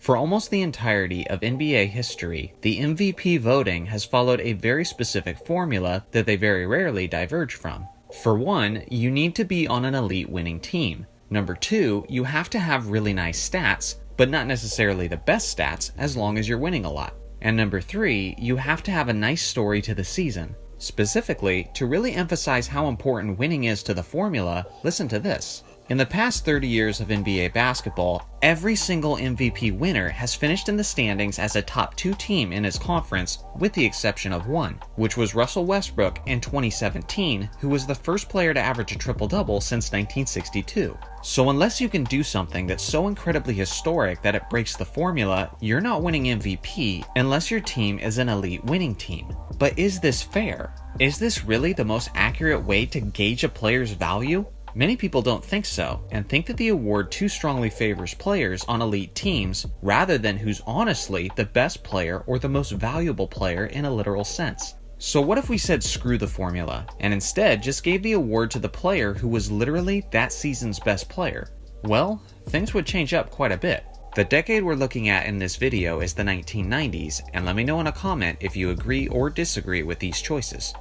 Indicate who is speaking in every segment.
Speaker 1: For almost the entirety of NBA history, the MVP voting has followed a very specific formula that they very rarely diverge from. For one, you need to be on an elite winning team. Number two, you have to have really nice stats, but not necessarily the best stats as long as you're winning a lot. And number three, you have to have a nice story to the season. Specifically, to really emphasize how important winning is to the formula, listen to this. In the past 30 years of NBA basketball, every single MVP winner has finished in the standings as a top 2 team in his conference, with the exception of one, which was Russell Westbrook in 2017, who was the first player to average a triple-double since 1962. So unless you can do something that's so incredibly historic that it breaks the formula, you're not winning MVP unless your team is an elite winning team. But is this fair? Is this really the most accurate way to gauge a player's value? Many people don't think so, and think that the award too strongly favors players on elite teams rather than who's honestly the best player or the most valuable player in a literal sense. So what if we said screw the formula, and instead just gave the award to the player who was literally that season's best player? Well, things would change up quite a bit. The decade we're looking at in this video is the 1990s, and let me know in a comment if you agree or disagree with these choices.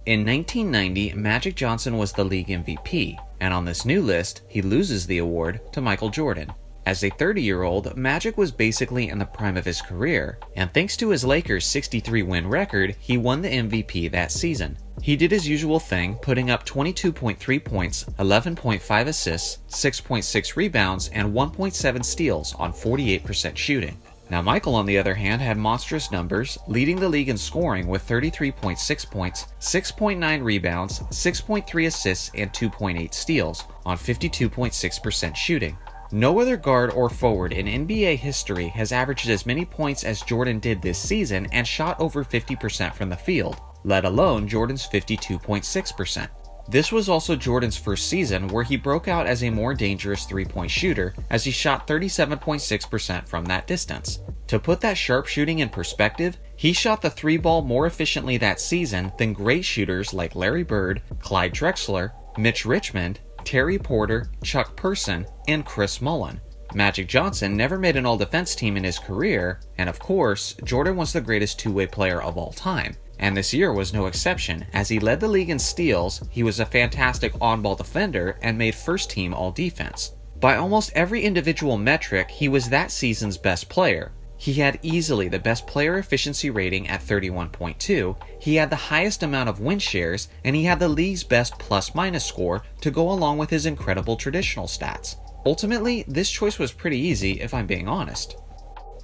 Speaker 1: In 1990, Magic Johnson was the league MVP, and on this new list, he loses the award to Michael Jordan. As a 30-year-old, Magic was basically in the prime of his career, and thanks to his Lakers' 63-win record, he won the MVP that season. He did his usual thing, putting up 22.3 points, 11.5 assists, 6.6 rebounds, and 1.7 steals on 48% shooting. Now Michael, on the other hand, had monstrous numbers, leading the league in scoring with 33.6 points, 6.9 rebounds, 6.3 assists, and 2.8 steals on 52.6% shooting. No other guard or forward in NBA history has averaged as many points as Jordan did this season and shot over 50% from the field, let alone Jordan's 52.6%. This was also Jordan's first season where he broke out as a more dangerous three-point shooter as he shot 37.6% from that distance. To put that sharp shooting in perspective, he shot the three ball more efficiently that season than great shooters like Larry Bird, Clyde Drexler, Mitch Richmond, Terry Porter, Chuck Person, and Chris Mullen. Magic Johnson never made an all-defense team in his career, and of course, Jordan was the greatest two-way player of all time. And this year was no exception, as he led the league in steals, he was a fantastic on-ball defender, and made first-team all-defense. By almost every individual metric, he was that season's best player. He had easily the best player efficiency rating at 31.2, he had the highest amount of win shares, and he had the league's best plus-minus score to go along with his incredible traditional stats. Ultimately, this choice was pretty easy if I'm being honest.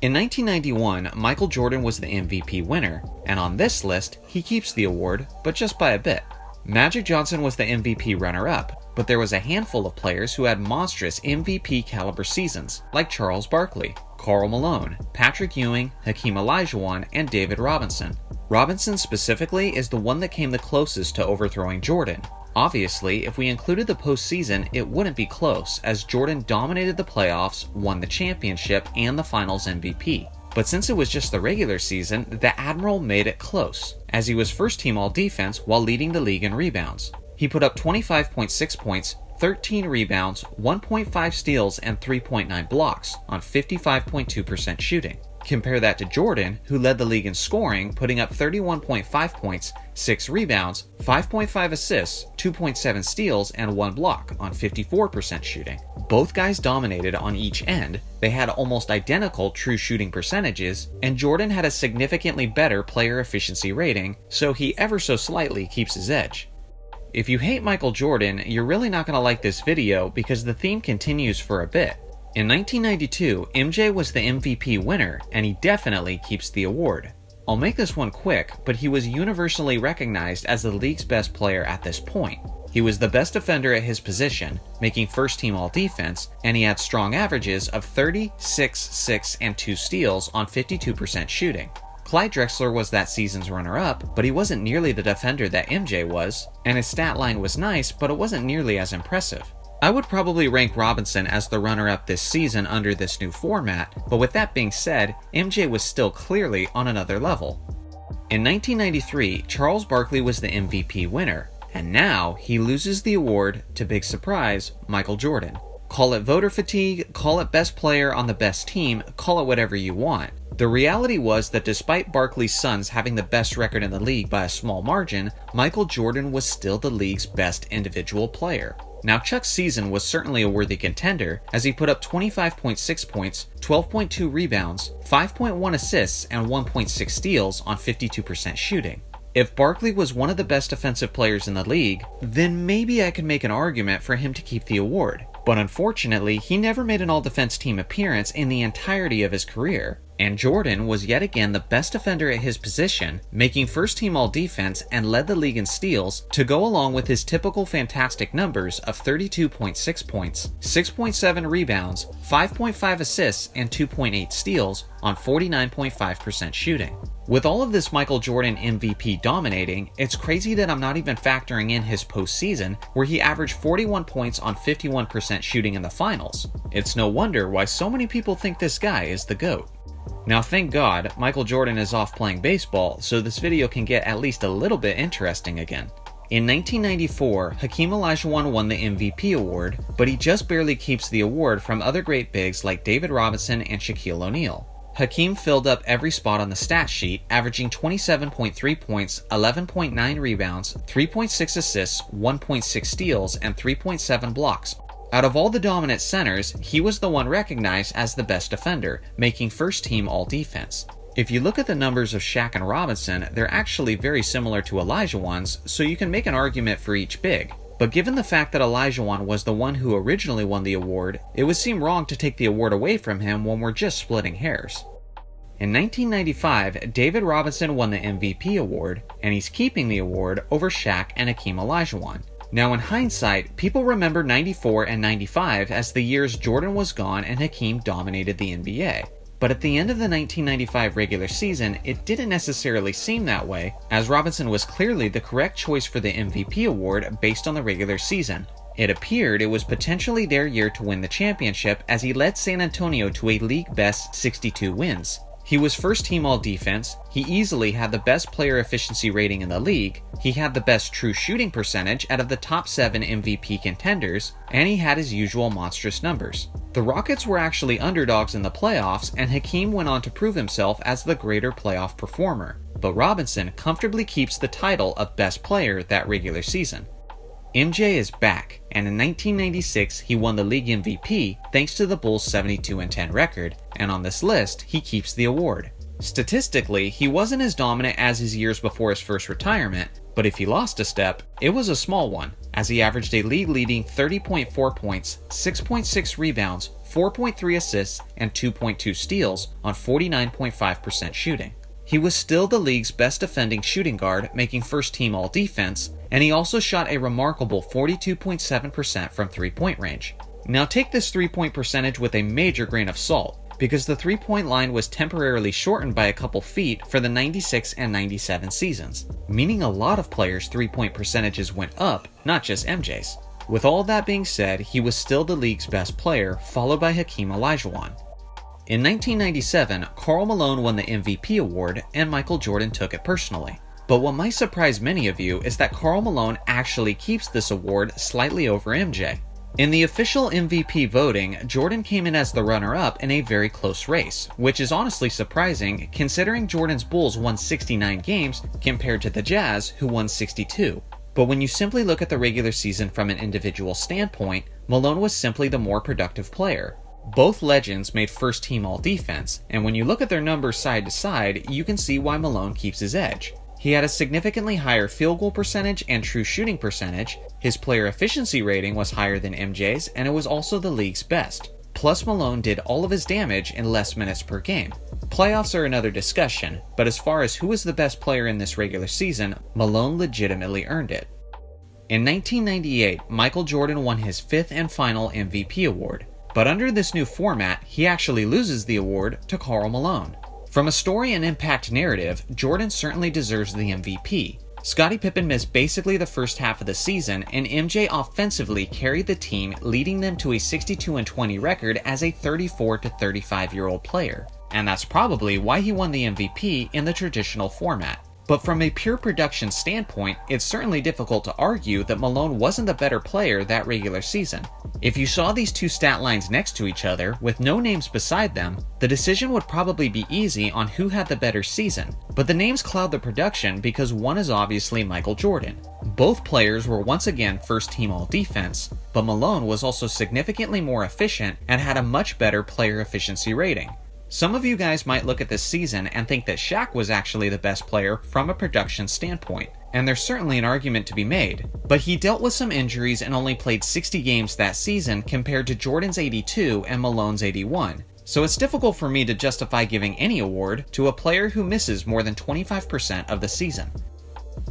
Speaker 1: In 1991, Michael Jordan was the MVP winner, and on this list, he keeps the award, but just by a bit. Magic Johnson was the MVP runner-up, but there was a handful of players who had monstrous MVP caliber seasons, like Charles Barkley, Karl Malone, Patrick Ewing, Hakeem Olajuwon, and David Robinson. Robinson specifically is the one that came the closest to overthrowing Jordan. Obviously, if we included the postseason, it wouldn't be close, as Jordan dominated the playoffs, won the championship, and the finals MVP. But since it was just the regular season, the Admiral made it close, as he was first-team all-defense while leading the league in rebounds. He put up 25.6 points, 13 rebounds, 1.5 steals, and 3.9 blocks on 55.2% shooting. Compare that to Jordan, who led the league in scoring, putting up 31.5 points, 6 rebounds, 5.5 assists, 2.7 steals, and 1 block on 54% shooting. Both guys dominated on each end, they had almost identical true shooting percentages, and Jordan had a significantly better player efficiency rating, so he ever so slightly keeps his edge. If you hate Michael Jordan, you're really not going to like this video because the theme continues for a bit. In 1992, MJ was the MVP winner, and he definitely keeps the award. I'll make this one quick, but he was universally recognized as the league's best player at this point. He was the best defender at his position, making first-team all-defense, and he had strong averages of 30, 6, 6, and 2 steals on 52% shooting. Clyde Drexler was that season's runner-up, but he wasn't nearly the defender that MJ was, and his stat line was nice, but it wasn't nearly as impressive. I would probably rank Robinson as the runner-up this season under this new format, but with that being said, MJ was still clearly on another level. In 1993, Charles Barkley was the MVP winner, and now he loses the award to, big surprise, Michael Jordan. Call it voter fatigue, call it best player on the best team, call it whatever you want. The reality was that despite Barkley's Suns having the best record in the league by a small margin, Michael Jordan was still the league's best individual player. Now, Chuck's season was certainly a worthy contender, as he put up 25.6 points, 12.2 rebounds, 5.1 assists, and 1.6 steals on 52% shooting. If Barkley was one of the best offensive players in the league, then maybe I could make an argument for him to keep the award. But unfortunately, he never made an all-defense team appearance in the entirety of his career. And Jordan was yet again the best defender at his position, making first-team all-defense and led the league in steals to go along with his typical fantastic numbers of 32.6 points, 6.7 rebounds, 5.5 assists, and 2.8 steals on 49.5% shooting. With all of this Michael Jordan MVP dominating, it's crazy that I'm not even factoring in his postseason, where he averaged 41 points on 51% shooting in the finals. It's no wonder why so many people think this guy is the GOAT. Now, thank God, Michael Jordan is off playing baseball, so this video can get at least a little bit interesting again. In 1994, Hakeem Olajuwon won the MVP award, but he just barely keeps the award from other great bigs like David Robinson and Shaquille O'Neal. Hakeem filled up every spot on the stat sheet, averaging 27.3 points, 11.9 rebounds, 3.6 assists, 1.6 steals, and 3.7 blocks. Out of all the dominant centers, he was the one recognized as the best defender, making first team all-defense. If you look at the numbers of Shaq and Robinson, they're actually very similar to Olajuwon's, so you can make an argument for each big. But given the fact that Olajuwon was the one who originally won the award, it would seem wrong to take the award away from him when we're just splitting hairs. In 1995, David Robinson won the MVP award, and he's keeping the award over Shaq and Hakeem Olajuwon. Now, in hindsight, people remember 94 and 95 as the years Jordan was gone and Hakeem dominated the NBA. But at the end of the 1995 regular season, it didn't necessarily seem that way, as Robinson was clearly the correct choice for the MVP award based on the regular season. It appeared it was potentially their year to win the championship, as he led San Antonio to a league-best 62 wins. He was first team all-defense, he easily had the best player efficiency rating in the league, he had the best true shooting percentage out of the top 7 MVP contenders, and he had his usual monstrous numbers. The Rockets were actually underdogs in the playoffs, and Hakeem went on to prove himself as the greater playoff performer. But Robinson comfortably keeps the title of best player that regular season. MJ is back, and in 1996 he won the league MVP thanks to the Bulls' 72-10 record, and on this list he keeps the award. Statistically, he wasn't as dominant as his years before his first retirement, but if he lost a step, it was a small one, as he averaged a league-leading 30.4 points, 6.6 rebounds, 4.3 assists, and 2.2 steals on 49.5% shooting. He was still the league's best defending shooting guard, making first team all-defense, and he also shot a remarkable 42.7% from three-point range. Now take this three-point percentage with a major grain of salt, because the three-point line was temporarily shortened by a couple feet for the 96 and 97 seasons, meaning a lot of players' three-point percentages went up, not just MJ's. With all that being said, he was still the league's best player, followed by Hakeem Olajuwon. In 1997, Karl Malone won the MVP award, and Michael Jordan took it personally. But what might surprise many of you is that Karl Malone actually keeps this award slightly over MJ. In the official MVP voting, Jordan came in as the runner-up in a very close race, which is honestly surprising considering Jordan's Bulls won 69 games compared to the Jazz, who won 62. But when you simply look at the regular season from an individual standpoint, Malone was simply the more productive player. Both legends made first team all-defense, and when you look at their numbers side to side, you can see why Malone keeps his edge. He had a significantly higher field goal percentage and true shooting percentage, his player efficiency rating was higher than MJ's, and it was also the league's best. Plus, Malone did all of his damage in less minutes per game. Playoffs are another discussion, but as far as who was the best player in this regular season, Malone legitimately earned it. In 1998, Michael Jordan won his 5th and final MVP award. But under this new format, he actually loses the award to Karl Malone. From a story and impact narrative, Jordan certainly deserves the MVP. Scottie Pippen missed basically the first half of the season, and MJ offensively carried the team, leading them to a 62-20 record as a 34 to 35-year-old player. And that's probably why he won the MVP in the traditional format. But from a pure production standpoint, it's certainly difficult to argue that Malone wasn't the better player that regular season. If you saw these two stat lines next to each other, with no names beside them, the decision would probably be easy on who had the better season. But the names cloud the production because one is obviously Michael Jordan. Both players were once again first team all-defense, but Malone was also significantly more efficient and had a much better player efficiency rating. Some of you guys might look at this season and think that Shaq was actually the best player from a production standpoint, and there's certainly an argument to be made, but he dealt with some injuries and only played 60 games that season compared to Jordan's 82 and Malone's 81. So it's difficult for me to justify giving any award to a player who misses more than 25% of the season.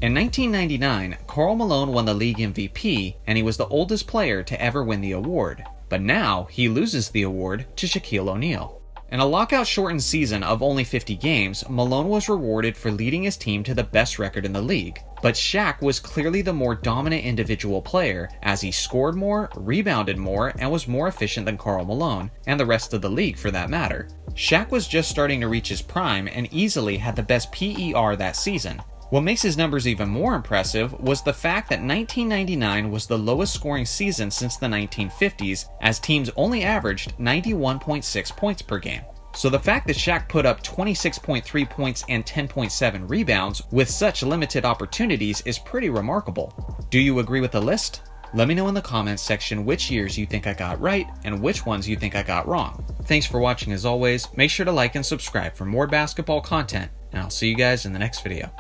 Speaker 1: In 1999, Karl Malone won the league MVP, and he was the oldest player to ever win the award. But now, he loses the award to Shaquille O'Neal. In a lockout-shortened season of only 50 games, Malone was rewarded for leading his team to the best record in the league. But Shaq was clearly the more dominant individual player, as he scored more, rebounded more, and was more efficient than Karl Malone, and the rest of the league for that matter. Shaq was just starting to reach his prime and easily had the best PER that season. What makes his numbers even more impressive was the fact that 1999 was the lowest scoring season since the 1950s, as teams only averaged 91.6 points per game. So the fact that Shaq put up 26.3 points and 10.7 rebounds with such limited opportunities is pretty remarkable. Do you agree with the list? Let me know in the comments section which years you think I got right and which ones you think I got wrong. Thanks for watching as always. Make sure to like and subscribe for more basketball content, and I'll see you guys in the next video.